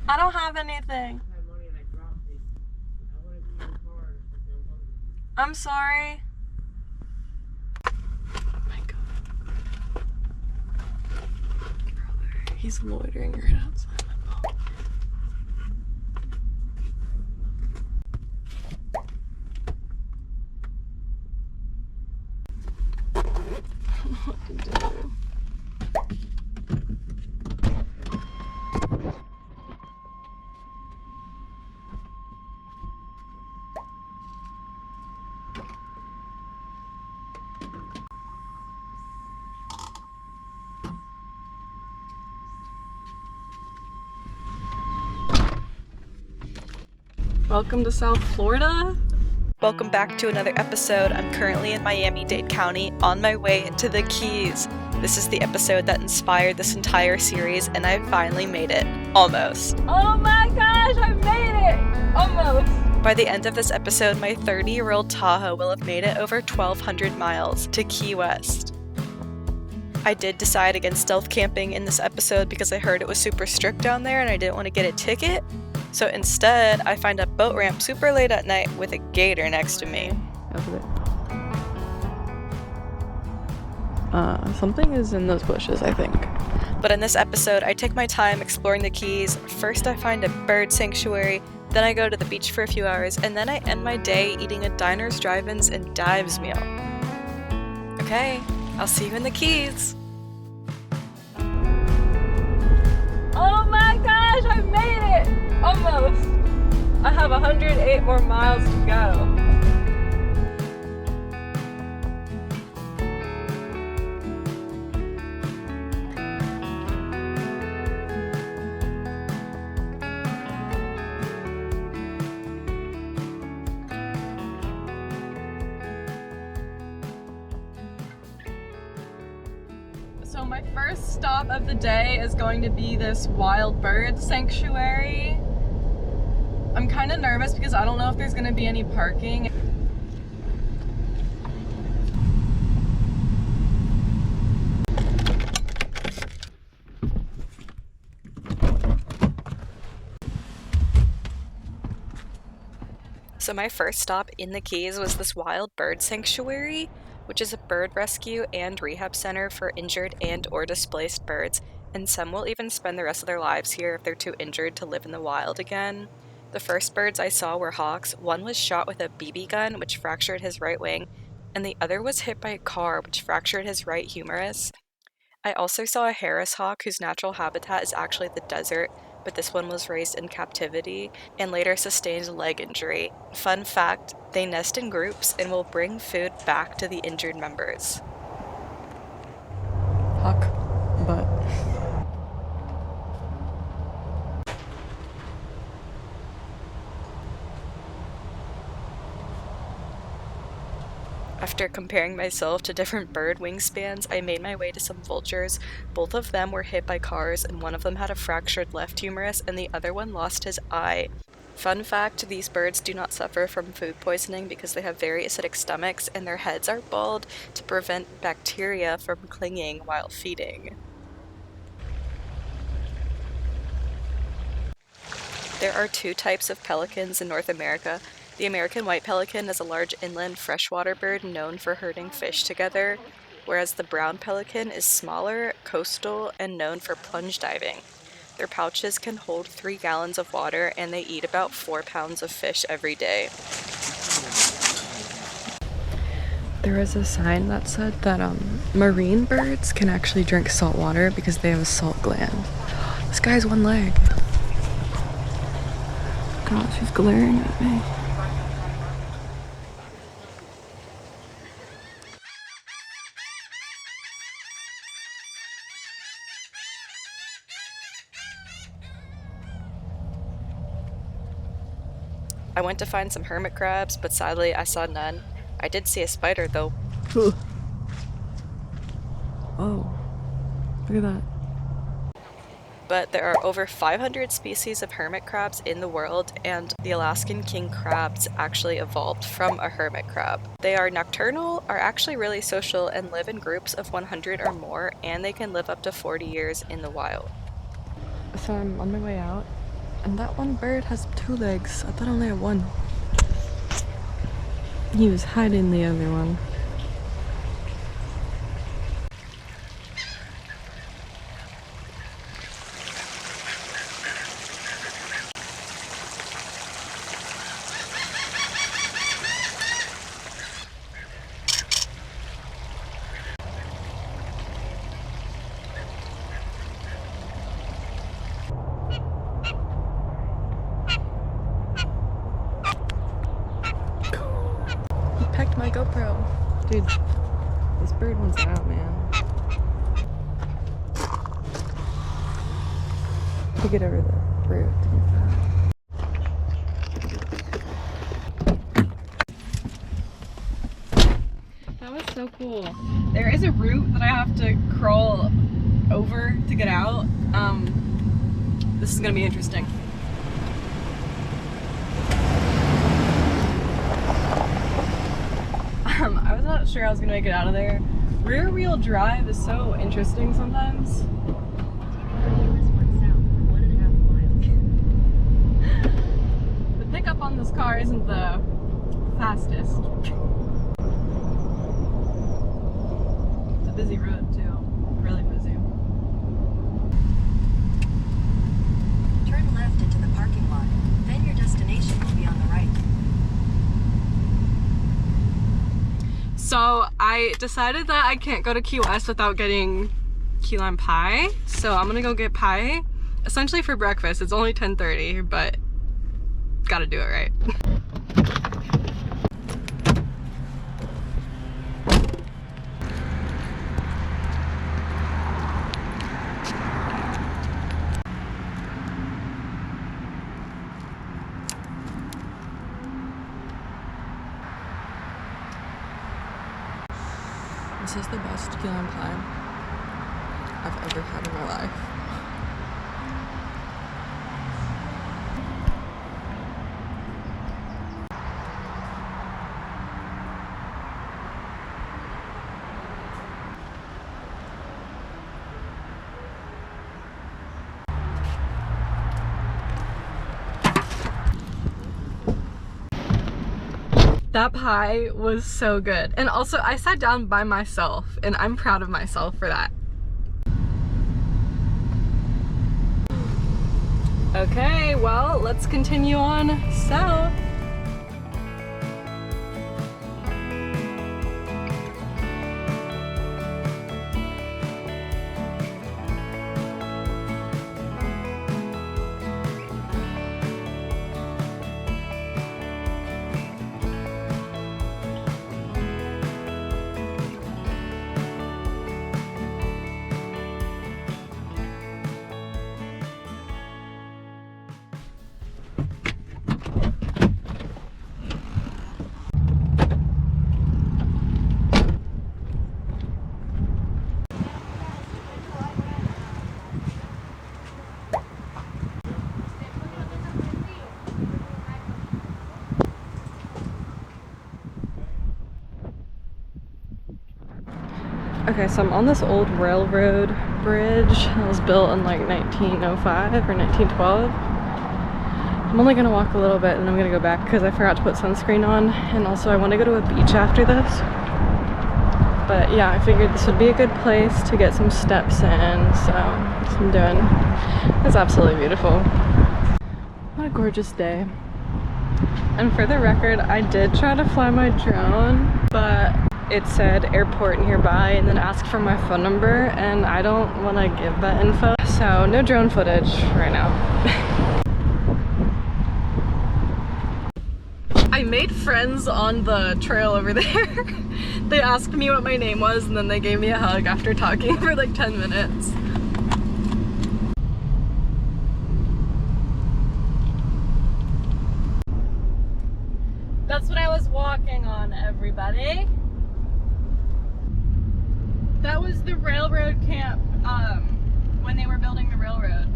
I don't have anything. I'm sorry. Oh my god. Brother, he's loitering right outside my phone. What to do? Welcome to South Florida. Welcome back to another episode. I'm currently in Miami-Dade County on my way to the Keys. This is the episode that inspired this entire series, and I finally made it. Almost. Oh my gosh, I made it! Almost. By the end of this episode, my 30-year-old Tahoe will have made it over 1,200 miles to Key West. I did decide against stealth camping in this episode because I heard it was super strict down there and I didn't want to get a ticket. So instead, I find a boat ramp super late at night with a gator next to me. Something is in those bushes, I think. But in this episode, I take my time exploring the Keys. First, I find a bird sanctuary, then I go to the beach for a few hours, and then I end my day eating a diners, drive-ins, and dives meal. Okay, I'll see you in the Keys. Oh my gosh, I made it! Almost. I have 108 more miles to go. So my first stop of the day is going to be this wild bird sanctuary. I'm kind of nervous because I don't know if there's going to be any parking. So my first stop in the Keys was this wild bird sanctuary, which is a bird rescue and rehab center for injured and or displaced birds, and some will even spend the rest of their lives here if they're too injured to live in the wild again. The first birds I saw were hawks. One was shot with a BB gun, which fractured his right wing, and the other was hit by a car, which fractured his right humerus. I also saw a Harris hawk whose natural habitat is actually the desert, but this one was raised in captivity and later sustained a leg injury. Fun fact, they nest in groups and will bring food back to the injured members. Hawk butt. After comparing myself to different bird wingspans, I made my way to some vultures. Both of them were hit by cars, and one of them had a fractured left humerus, and the other one lost his eye. Fun fact, these birds do not suffer from food poisoning because they have very acidic stomachs, and their heads are bald to prevent bacteria from clinging while feeding. There are two types of pelicans in North America. The American white pelican is a large inland freshwater bird known for herding fish together, whereas the brown pelican is smaller, coastal, and known for plunge diving. Their pouches can hold 3 gallons of water, and they eat about 4 pounds of fish every day. There was a sign that said that marine birds can actually drink salt water because they have a salt gland. This guy has one leg. God, she's glaring at me. I went to find some hermit crabs, but sadly I saw none. I did see a spider though. Oh, look at that. But there are over 500 species of hermit crabs in the world, and the Alaskan king crabs actually evolved from a hermit crab. They are nocturnal, are actually really social, and live in groups of 100 or more, and they can live up to 40 years in the wild. So I'm on my way out, And that one bird has 2 legs. I thought I only had 1. He was hiding the other one. He pecked my GoPro. Dude, this bird wants out, man. To get over the root. That was so cool. There is a route that I have to crawl over to get out. This is gonna be interesting. I was not sure I was gonna make it out of there. Rear wheel drive is so interesting sometimes. The pickup on this car isn't the fastest. It's a busy road too, really busy. Turn left into the parking lot, then your destination will be on the right. So I decided that I can't go to Key West without getting key lime pie. So I'm gonna go get pie, essentially for breakfast. It's only 10:30, but gotta do it right. This is the best key lime pie I've ever had in my life. That pie was so good. And also, I sat down by myself, and I'm proud of myself for that. Okay, well, let's continue on south. Okay, so I'm on this old railroad bridge that was built in like 1905 or 1912. I'm only gonna walk a little bit and I'm gonna go back because I forgot to put sunscreen on, and also I want to go to a beach after this. But yeah, I figured this would be a good place to get some steps in, so that's what I'm doing. It's absolutely beautiful. What a gorgeous day. And for the record, I did try to fly my drone, but it said airport nearby and then asked for my phone number, and I don't want to give that info, so no drone footage right now. I made friends on the trail over there. They asked me what my name was and then they gave me a hug after talking for like 10 minutes. That's what I was walking on, everybody. That was the railroad camp when they were building the railroad.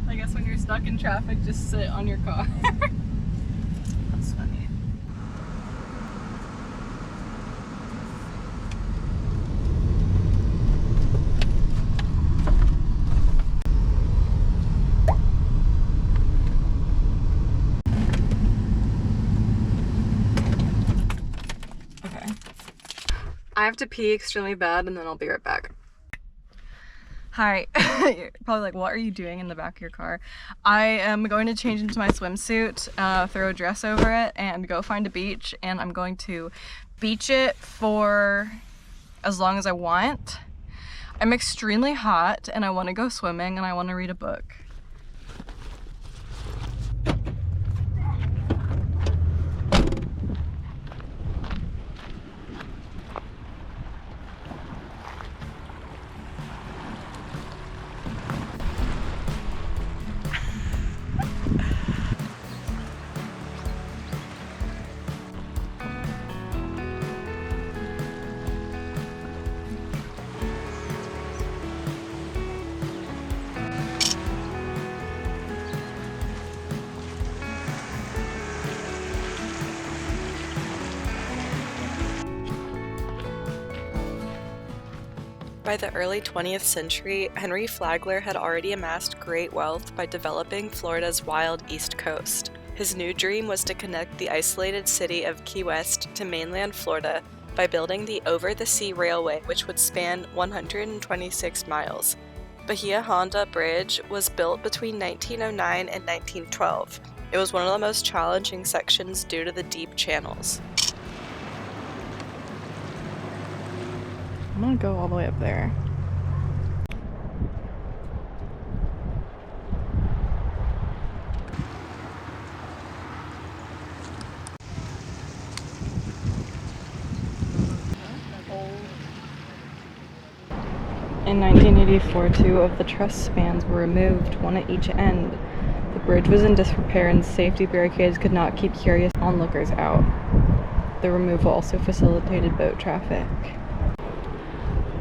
I guess when you're stuck in traffic, just sit on your car. That's funny. I have to pee extremely bad and then I'll be right back. Hi. You're probably like, what are you doing in the back of your car? I am going to change into my swimsuit, throw a dress over it, and go find a beach, and I'm going to beach it for as long as I want. I'm extremely hot and I want to go swimming and I want to read a book. By the early 20th century, Henry Flagler had already amassed great wealth by developing Florida's wild East Coast. His new dream was to connect the isolated city of Key West to mainland Florida by building the over-the-sea railway, which would span 126 miles. Bahia Honda Bridge was built between 1909 and 1912. It was one of the most challenging sections due to the deep channels. I'm gonna go all the way up there. In 1984, 2 of the truss spans were removed, one at each end. The bridge was in disrepair and safety barricades could not keep curious onlookers out. The removal also facilitated boat traffic.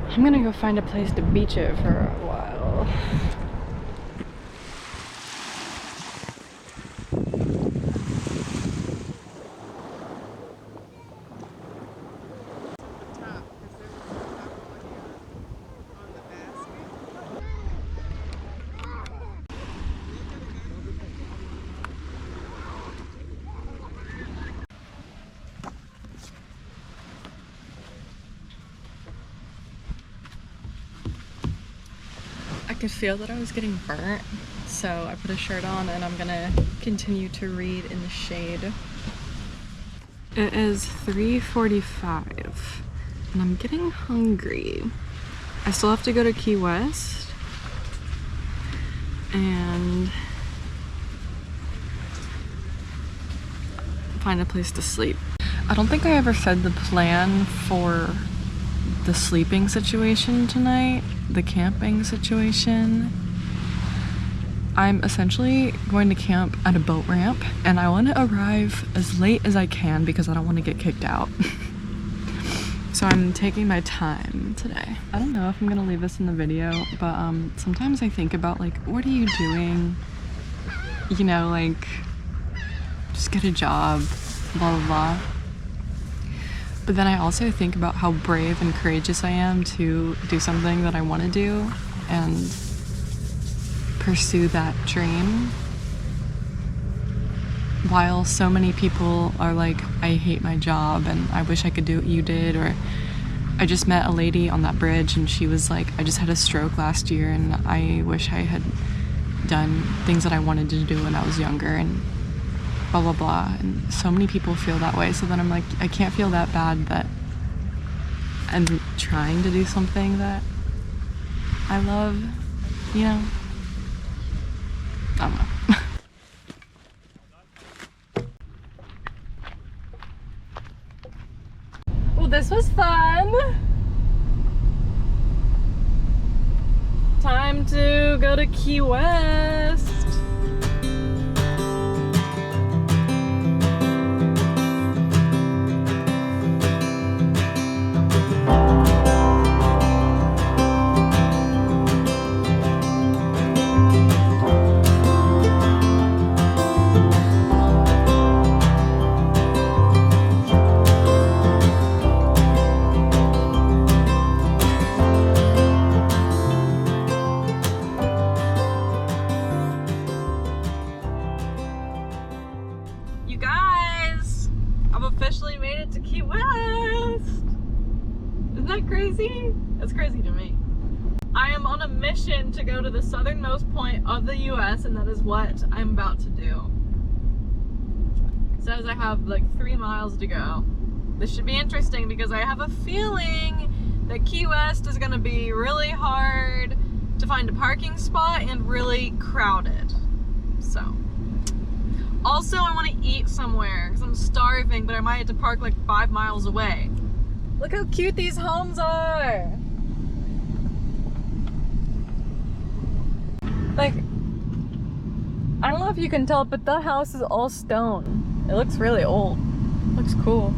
I'm gonna go find a place to beach it for a while. I could feel that I was getting burnt, so I put a shirt on and I'm gonna continue to read in the shade. It is 3:45 and I'm getting hungry. I still have to go to Key West and find a place to sleep. I don't think I ever said the plan for the sleeping situation tonight, the camping situation. I'm essentially going to camp at a boat ramp and I want to arrive as late as I can because I don't want to get kicked out. So I'm taking my time today. I don't know if I'm gonna leave this in the video, but sometimes I think about like, what are you doing? You know, like, just get a job, blah blah blah. But then I also think about how brave and courageous I am to do something that I want to do and pursue that dream. While so many people are like, I hate my job and I wish I could do what you did, or I just met a lady on that bridge and she was like, I just had a stroke last year and I wish I had done things that I wanted to do when I was younger, and blah blah blah. And so many people feel that way, so then I'm like, I can't feel that bad that I'm trying to do something that I love, you know? I don't know. Well, this was fun. Time to go to Key West. that crazy? That's crazy to me. I am on a mission to go to the southernmost point of the US, and that is what I'm about to do. It says I have like 3 miles to go. This should be interesting because I have a feeling that Key West is gonna be really hard to find a parking spot and really crowded. So, also I want to eat somewhere because I'm starving, but I might have to park like 5 miles away. Look how cute these homes are. Like, I don't know if you can tell, but the house is all stone. It looks really old. Looks cool.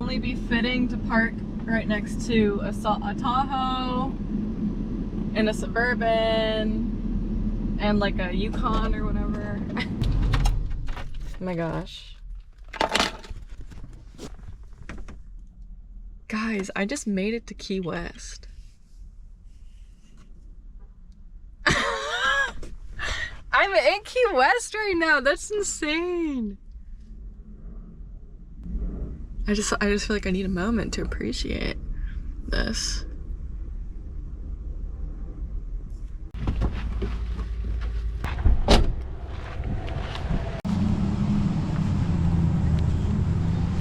Only be fitting to park right next to a Tahoe and a Suburban and like a Yukon or whatever. Oh my gosh. Guys, I just made it to Key West. I'm in Key West right now. That's insane. I just feel like I need a moment to appreciate this.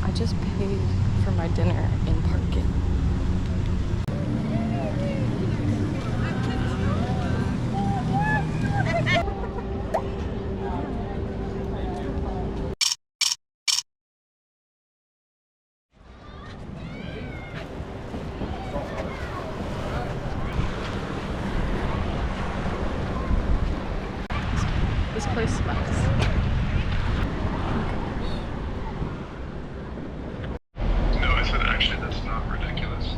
I just paid for my dinner in parking. This place smells. No, I said actually that's not ridiculous.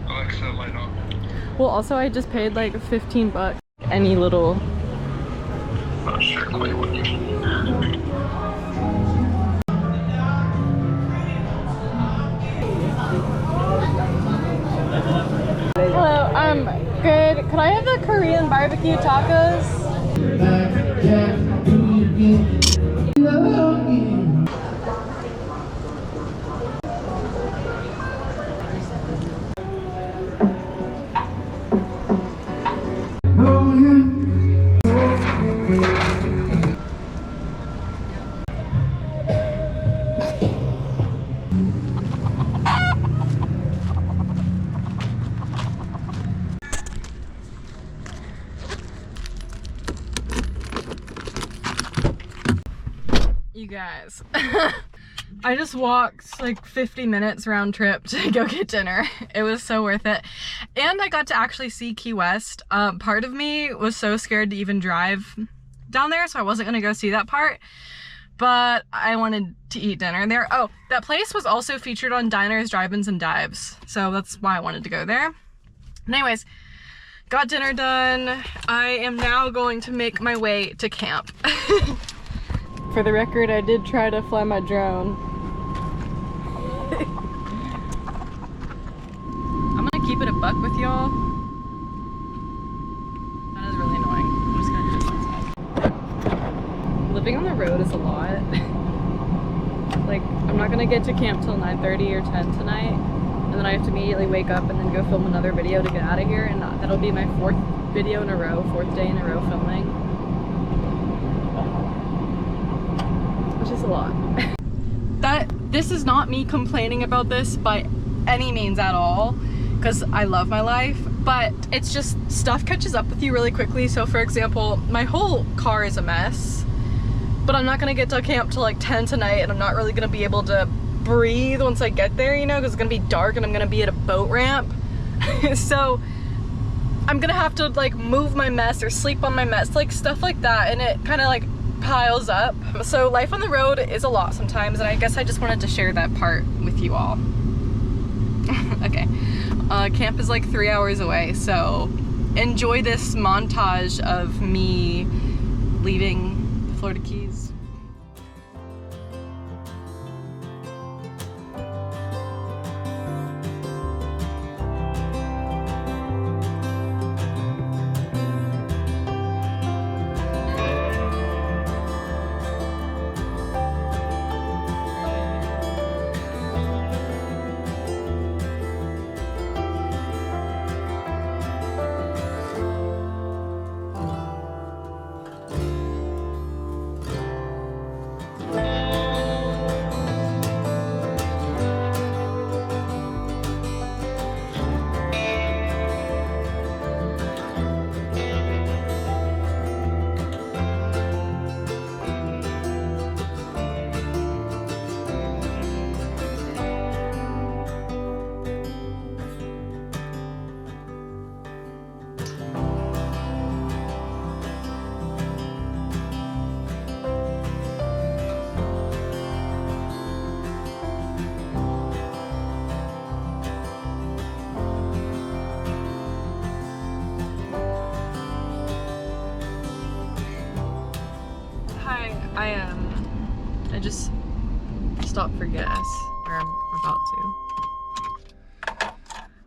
Alexa, light on. Well, also I just paid like 15 bucks. Any little. Not sure quite what you mean. Hello, good. Could I have the Korean barbecue tacos? You guys, I just walked like 50 minutes round trip to go get dinner. It was so worth it. And I got to actually see Key West. Part of me was so scared to even drive down there, so I wasn't gonna go see that part. But I wanted to eat dinner there. Oh, that place was also featured on Diners, Drive-Ins, and Dives. So that's why I wanted to go there. Anyways, got dinner done. I am now going to make my way to camp. For the record, I did try to fly my drone. I'm gonna keep it a buck with y'all. That is really annoying. I'm just gonna do this outside. Living on the road is a lot. Like, I'm not gonna get to camp till 9:30 or 10 tonight, and then I have to immediately wake up and then go film another video to get out of here, and that'll be my fourth video in a row, fourth day in a row filming. Which is a lot. This is not me complaining about this by any means at all, because I love my life, but it's just stuff catches up with you really quickly. So for example, my whole car is a mess, but I'm not gonna get to camp till like 10 tonight, and I'm not really gonna be able to breathe once I get there, you know, because it's gonna be dark and I'm gonna be at a boat ramp. So I'm gonna have to like move my mess or sleep on my mess, like stuff like that, and it kind of like piles up. So life on the road is a lot sometimes, and I guess I just wanted to share that part with you all. Okay, camp is like 3 hours away, so enjoy this montage of me leaving the Florida Keys. I just stopped for gas, or I'm about to.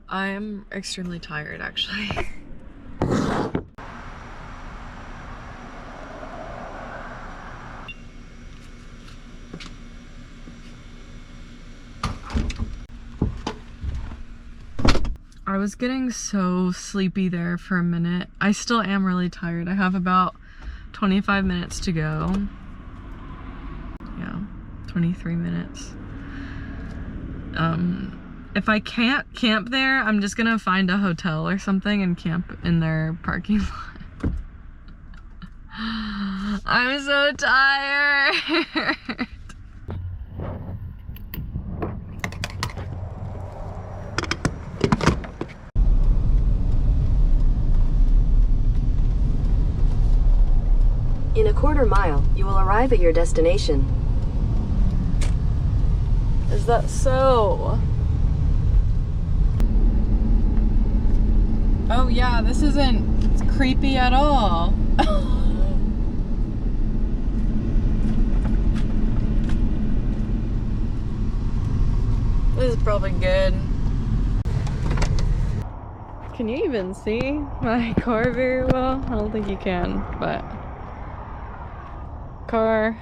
I am extremely tired, actually. I was getting so sleepy there for a minute. I still am really tired. I have about 25 minutes to go. Yeah, 23 minutes. If I can't camp there, I'm just gonna find a hotel or something and camp in their parking lot. I'm so tired. In a quarter mile, you will arrive at your destination. Is that so? Oh yeah, this isn't creepy at all. This is probably good. Can you even see my car very well? I don't think you can, but car,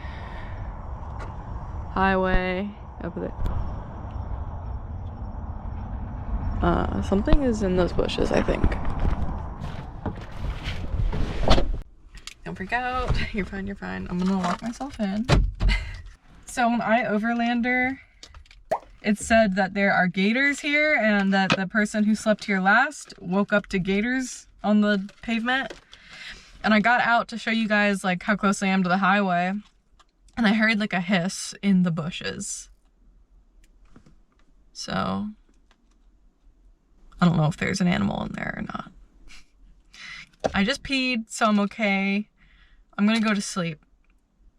highway, up there. Something is in those bushes, I think. Don't freak out. You're fine, you're fine. I'm gonna lock myself in. So when I overlander, it said that there are gators here and that the person who slept here last woke up to gators on the pavement. And I got out to show you guys like how close I am to the highway. And I heard like a hiss in the bushes. So I don't know if there's an animal in there or not. I just peed, so I'm okay. I'm gonna go to sleep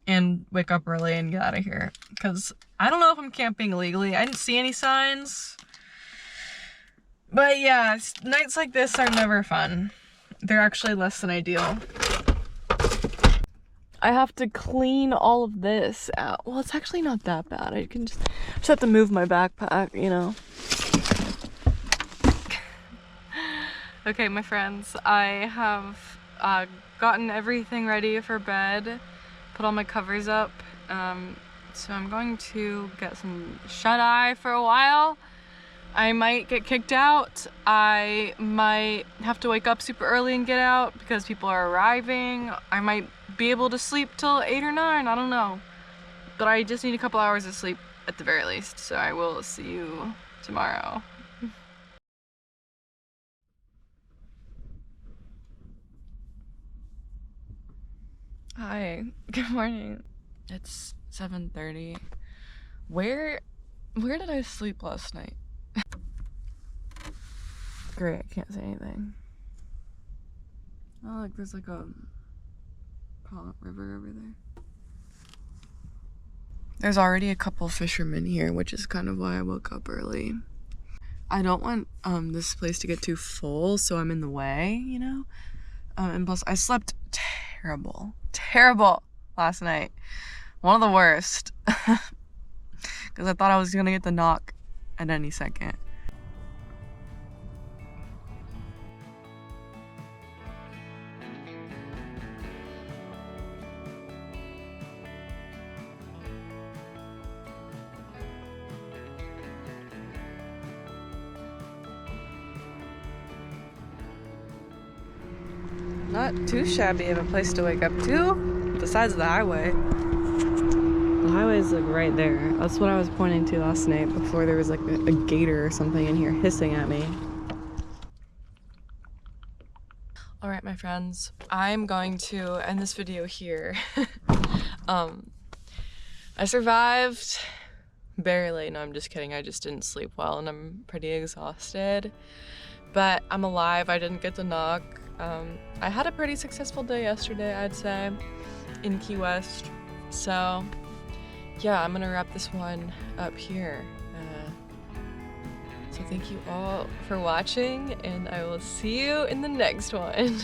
and wake up early and get out of here. Because I don't know if I'm camping illegally. I didn't see any signs. But yeah, nights like this are never fun. They're actually less than ideal. I have to clean all of this out. Well, it's actually not that bad. I can just have to move my backpack, you know. Okay, my friends, I have gotten everything ready for bed, put all my covers up, so I'm going to get some shut-eye for a while. I might get kicked out. I might have to wake up super early and get out because people are arriving. I might be able to sleep till 8 or 9, I don't know. But I just need a couple hours of sleep at the very least, so I will see you tomorrow. Hi, good morning. It's 7:30. Where did I sleep last night? Great, I can't say anything. Oh, look, there's like a river over there. There's already a couple fishermen here, which is kind of why I woke up early. I don't want this place to get too full, so I'm in the way, you know? And plus, I slept terrible last night. One of the worst. Because I thought I was gonna get the knock at any second. Not too shabby of a place to wake up to, besides the highway. The highway is like right there. That's what I was pointing to last night before there was like a gator or something in here hissing at me. Alright, my friends, I'm going to end this video here. I survived. Barely. No, I'm just kidding. I just didn't sleep well and I'm pretty exhausted. But I'm alive. I didn't get the knock. I had a pretty successful day yesterday, I'd say, in Key West. So, yeah, I'm gonna wrap this one up here. So thank you all for watching, and I will see you in the next one.